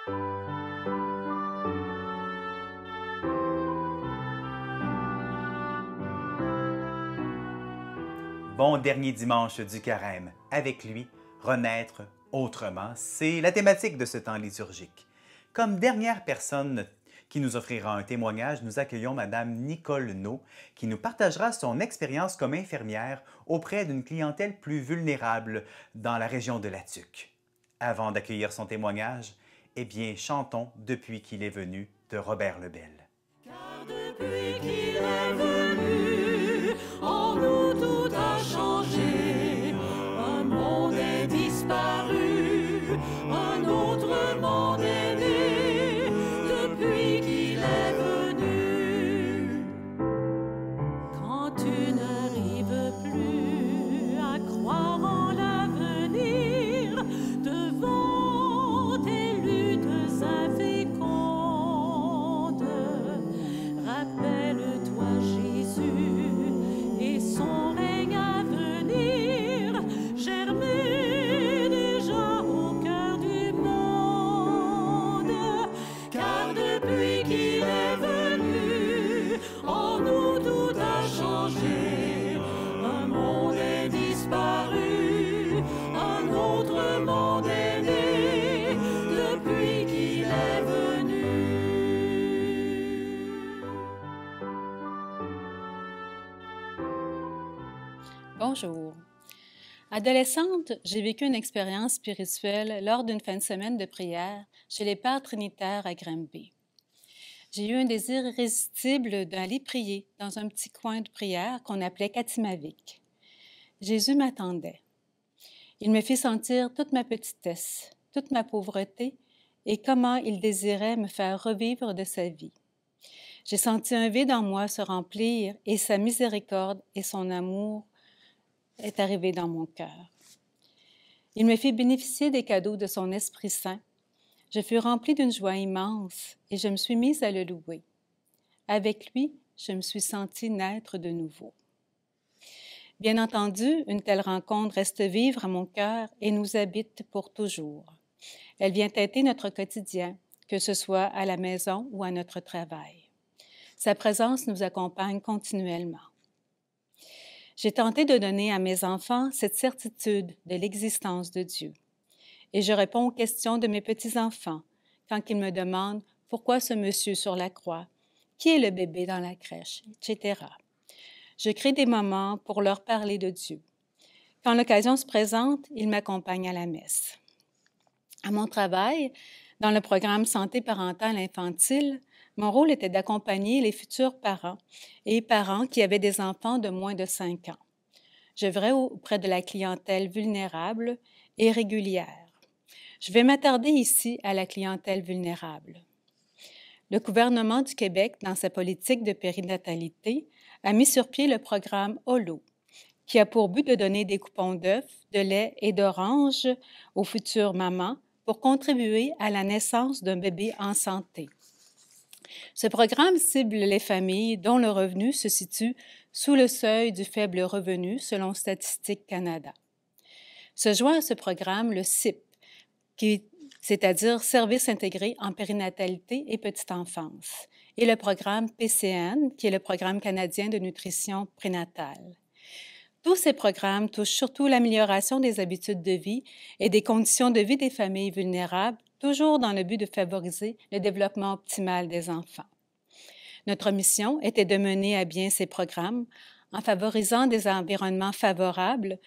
Bon dernier dimanche du carême. Avec lui, renaître autrement, c'est la thématique de ce temps liturgique. Comme dernière personne qui nous offrira un témoignage, nous accueillons Madame Nicole No, qui nous partagera son expérience comme infirmière auprès d'une clientèle plus vulnérable dans la région de la Tuque. Avant d'accueillir son témoignage, eh bien, chantons « Depuis qu'il est venu » de Robert Lebel. Car depuis qu'il est venu, en nous tout a changé. Un monde est disparu, un autre monde est né. Depuis qu'il est venu, quand tu n'arrives plus à croire en l'avenir, devant tes luttes infécondes, rappelle-toi Jésus et son règne à venir, germer déjà au cœur du monde. Car depuis qu'il est venu, en nous tout a changé. Un monde est disparu, un autre monde est né, depuis qu'il est venu. Bonjour. Adolescente, j'ai vécu une expérience spirituelle lors d'une fin de semaine de prière chez les Pères Trinitaires à Granby. J'ai eu un désir irrésistible d'aller prier dans un petit coin de prière qu'on appelait Katimavik. Jésus m'attendait. Il me fit sentir toute ma petitesse, toute ma pauvreté et comment il désirait me faire revivre de sa vie. J'ai senti un vide en moi se remplir et sa miséricorde et son amour est arrivé dans mon cœur. Il me fit bénéficier des cadeaux de son Esprit Saint. Je fus remplie d'une joie immense et je me suis mise à le louer. Avec lui, je me suis sentie naître de nouveau. Bien entendu, une telle rencontre reste vivre à mon cœur et nous habite pour toujours. Elle vient tâter notre quotidien, que ce soit à la maison ou à notre travail. Sa présence nous accompagne continuellement. J'ai tenté de donner à mes enfants cette certitude de l'existence de Dieu. Et je réponds aux questions de mes petits-enfants quand ils me demandent pourquoi ce monsieur sur la croix, qui est le bébé dans la crèche, etc. Je crée des moments pour leur parler de Dieu. Quand l'occasion se présente, ils m'accompagnent à la messe. À mon travail, dans le programme Santé parentale infantile, mon rôle était d'accompagner les futurs parents et parents qui avaient des enfants de moins de 5 ans. J'œuvrais auprès de la clientèle vulnérable et régulière. Je vais m'attarder ici à la clientèle vulnérable. Le gouvernement du Québec, dans sa politique de périnatalité, a mis sur pied le programme HOLO, qui a pour but de donner des coupons d'œufs, de lait et d'oranges aux futures mamans pour contribuer à la naissance d'un bébé en santé. Ce programme cible les familles dont le revenu se situe sous le seuil du faible revenu selon Statistique Canada. Se joint à ce programme le CIP, c'est-à-dire Service intégré en périnatalité et petite enfance, et le programme PCN, qui est le Programme canadien de nutrition prénatale. Tous ces programmes touchent surtout l'amélioration des habitudes de vie et des conditions de vie des familles vulnérables, toujours dans le but de favoriser le développement optimal des enfants. Notre mission était de mener à bien ces programmes en favorisant des environnements favorables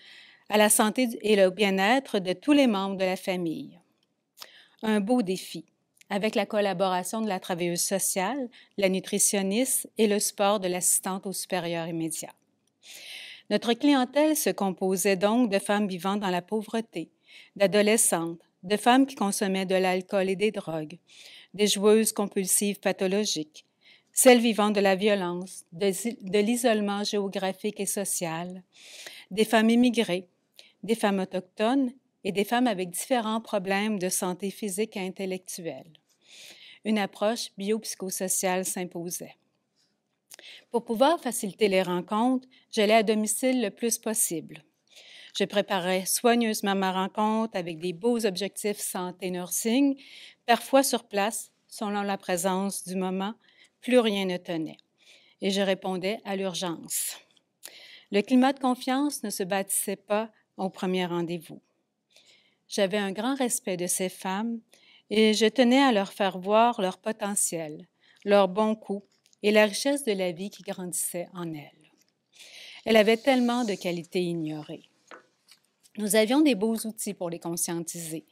à la santé et au bien-être de tous les membres de la famille. Un beau défi, avec la collaboration de la travailleuse sociale, la nutritionniste et le support de l'assistante au supérieur immédiat. Notre clientèle se composait donc de femmes vivant dans la pauvreté, d'adolescentes, de femmes qui consommaient de l'alcool et des drogues, des joueuses compulsives pathologiques, celles vivant de la violence, de l'isolement géographique et social, des femmes immigrées, des femmes autochtones et des femmes avec différents problèmes de santé physique et intellectuelle. Une approche biopsychosociale s'imposait. Pour pouvoir faciliter les rencontres, j'allais à domicile le plus possible. Je préparais soigneusement ma rencontre avec des beaux objectifs santé nursing. Parfois sur place, selon la présence du moment, plus rien ne tenait. Et je répondais à l'urgence. Le climat de confiance ne se bâtissait pas au premier rendez-vous. J'avais un grand respect de ces femmes et je tenais à leur faire voir leur potentiel, leurs bons coups et la richesse de la vie qui grandissait en elles. Elle avait tellement de qualités ignorées. Nous avions des beaux outils pour les conscientiser,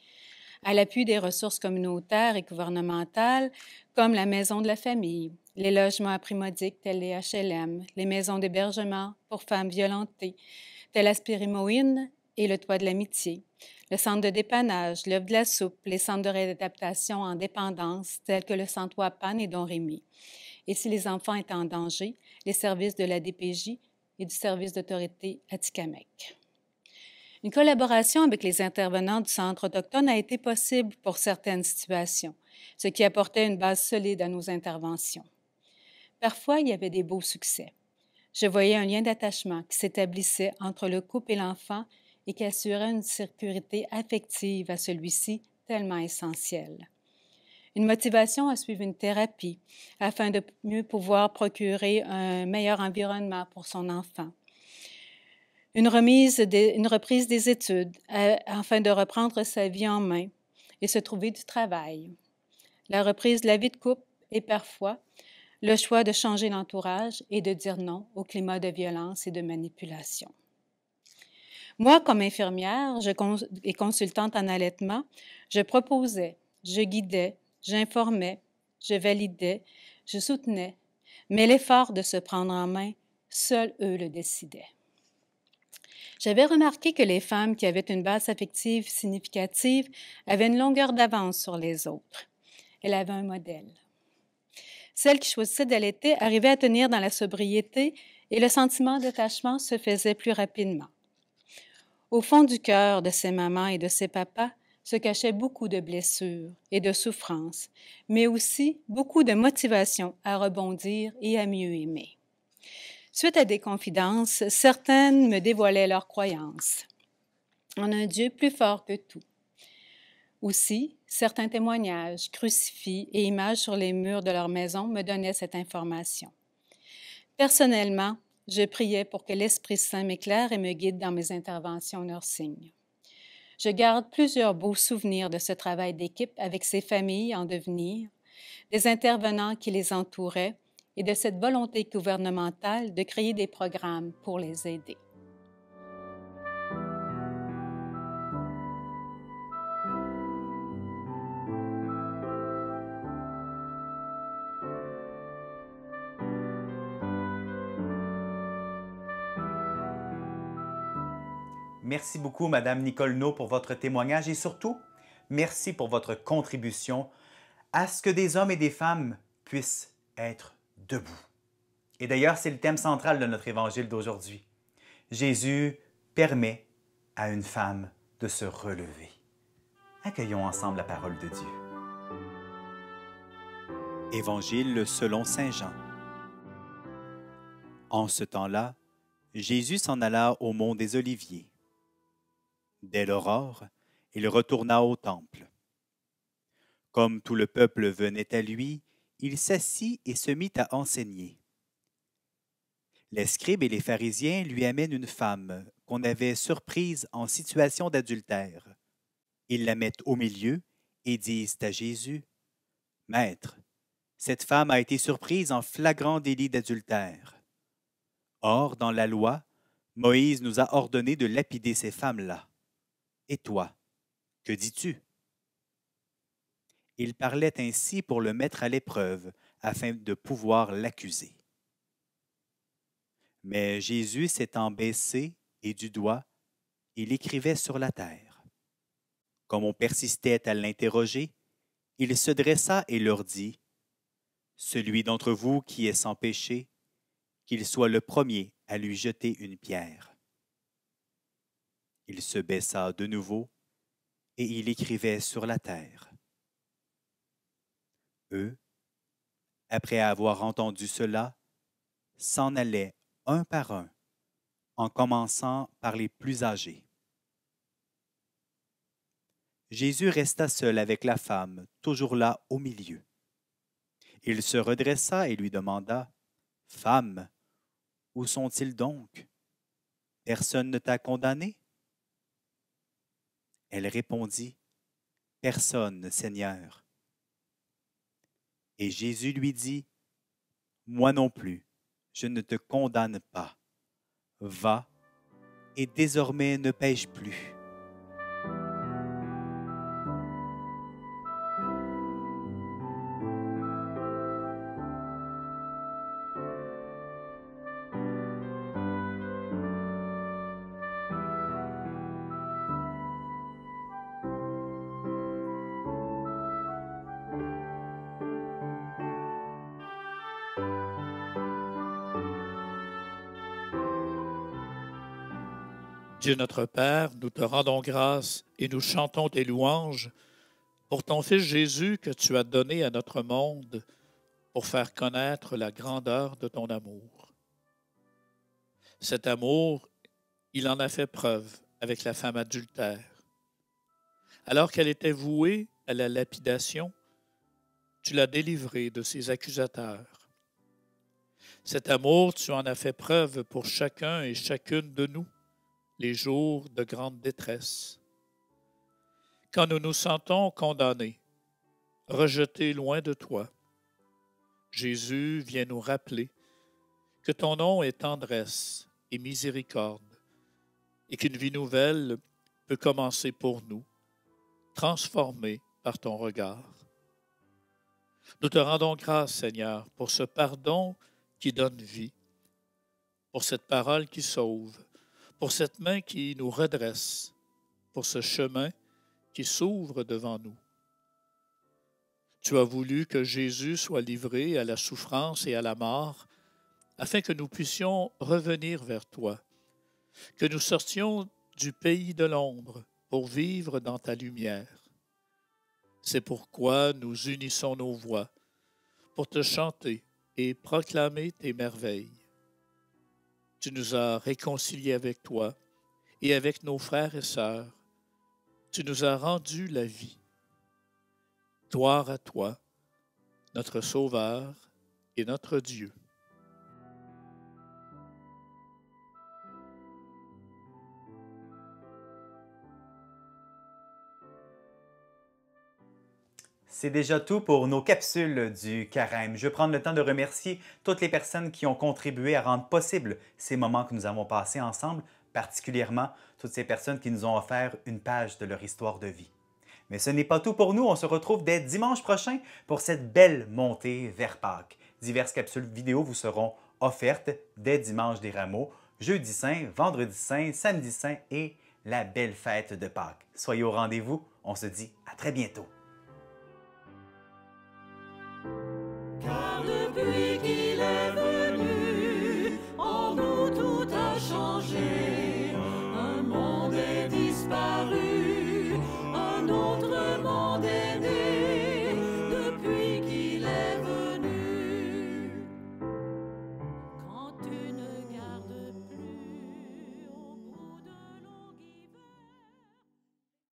à l'appui des ressources communautaires et gouvernementales comme la Maison de la famille, les logements à prix modique tels les HLM, les maisons d'hébergement pour femmes violentées telles Aspirimoïne et le Toit de l'Amitié, le centre de dépannage, l'œuvre de la soupe, les centres de réadaptation en dépendance tels que le centre Wapan et Don Rémy. Et si les enfants étaient en danger, les services de la DPJ et du service d'autorité Atikamekw. Une collaboration avec les intervenants du Centre autochtone a été possible pour certaines situations, ce qui apportait une base solide à nos interventions. Parfois, il y avait des beaux succès. Je voyais un lien d'attachement qui s'établissait entre le couple et l'enfant et qui assurait une sécurité affective à celui-ci tellement essentielle. Une motivation à suivre une thérapie afin de mieux pouvoir procurer un meilleur environnement pour son enfant. Une reprise des études afin de reprendre sa vie en main et se trouver du travail. La reprise de la vie de couple et parfois le choix de changer l'entourage et de dire non au climat de violence et de manipulation. Moi, comme infirmière et consultante en allaitement, je proposais, je guidais, j'informais, je validais, je soutenais, mais l'effort de se prendre en main, seuls eux le décidaient. J'avais remarqué que les femmes qui avaient une base affective significative avaient une longueur d'avance sur les autres. Elles avaient un modèle. Celles qui choisissaient d'allaiter arrivaient à tenir dans la sobriété et le sentiment d'attachement se faisait plus rapidement. Au fond du cœur de ces mamans et de ces papas se cachaient beaucoup de blessures et de souffrances, mais aussi beaucoup de motivation à rebondir et à mieux aimer. Suite à des confidences, certaines me dévoilaient leurs croyances en un Dieu plus fort que tout. Aussi, certains témoignages, crucifix et images sur les murs de leur maison me donnaient cette information. Personnellement, je priais pour que l'Esprit Saint m'éclaire et me guide dans mes interventions nursing. Je garde plusieurs beaux souvenirs de ce travail d'équipe avec ces familles en devenir, des intervenants qui les entouraient et de cette volonté gouvernementale de créer des programmes pour les aider. Merci beaucoup, Madame Nicole Naud, pour votre témoignage et surtout, merci pour votre contribution à ce que des hommes et des femmes puissent être debout. Et d'ailleurs, c'est le thème central de notre évangile d'aujourd'hui. Jésus permet à une femme de se relever. Accueillons ensemble la parole de Dieu. Évangile selon saint Jean. En ce temps-là, Jésus s'en alla au mont des Oliviers. Dès l'aurore, il retourna au temple. Comme tout le peuple venait à lui, il s'assit et se mit à enseigner. Les scribes et les pharisiens lui amènent une femme qu'on avait surprise en situation d'adultère. Ils la mettent au milieu et disent à Jésus, « Maître, cette femme a été surprise en flagrant délit d'adultère. Or, dans la loi, Moïse nous a ordonné de lapider ces femmes-là. Et toi, que dis-tu? » Il parlait ainsi pour le mettre à l'épreuve, afin de pouvoir l'accuser. Mais Jésus s'étant baissé et du doigt, il écrivait sur la terre. Comme on persistait à l'interroger, il se dressa et leur dit, « Celui d'entre vous qui est sans péché, qu'il soit le premier à lui jeter une pierre. » Il se baissa de nouveau et il écrivait sur la terre. Eux, après avoir entendu cela, s'en allaient un par un, en commençant par les plus âgés. Jésus resta seul avec la femme, toujours là au milieu. Il se redressa et lui demanda, « Femme, où sont-ils donc? Personne ne t'a condamné? » Elle répondit, « Personne, Seigneur. » Et Jésus lui dit, « Moi non plus, je ne te condamne pas. Va, et désormais ne pêche plus. » Dieu notre Père, nous te rendons grâce et nous chantons tes louanges pour ton Fils Jésus que tu as donné à notre monde pour faire connaître la grandeur de ton amour. Cet amour, il en a fait preuve avec la femme adultère. Alors qu'elle était vouée à la lapidation, tu l'as délivrée de ses accusateurs. Cet amour, tu en as fait preuve pour chacun et chacune de nous, les jours de grande détresse. Quand nous nous sentons condamnés, rejetés loin de toi, Jésus vient nous rappeler que ton nom est tendresse et miséricorde et qu'une vie nouvelle peut commencer pour nous, transformée par ton regard. Nous te rendons grâce, Seigneur, pour ce pardon qui donne vie, pour cette parole qui sauve, pour cette main qui nous redresse, pour ce chemin qui s'ouvre devant nous. Tu as voulu que Jésus soit livré à la souffrance et à la mort, afin que nous puissions revenir vers toi, que nous sortions du pays de l'ombre pour vivre dans ta lumière. C'est pourquoi nous unissons nos voix pour te chanter et proclamer tes merveilles. Tu nous as réconciliés avec toi et avec nos frères et sœurs. Tu nous as rendu la vie. Gloire à toi, notre Sauveur et notre Dieu. C'est déjà tout pour nos capsules du Carême. Je veux prendre le temps de remercier toutes les personnes qui ont contribué à rendre possible ces moments que nous avons passés ensemble, particulièrement toutes ces personnes qui nous ont offert une page de leur histoire de vie. Mais ce n'est pas tout pour nous. On se retrouve dès dimanche prochain pour cette belle montée vers Pâques. Diverses capsules vidéo vous seront offertes dès dimanche des Rameaux, jeudi saint, vendredi saint, samedi saint et la belle fête de Pâques. Soyez au rendez-vous. On se dit à très bientôt. Car depuis qu'il est venu,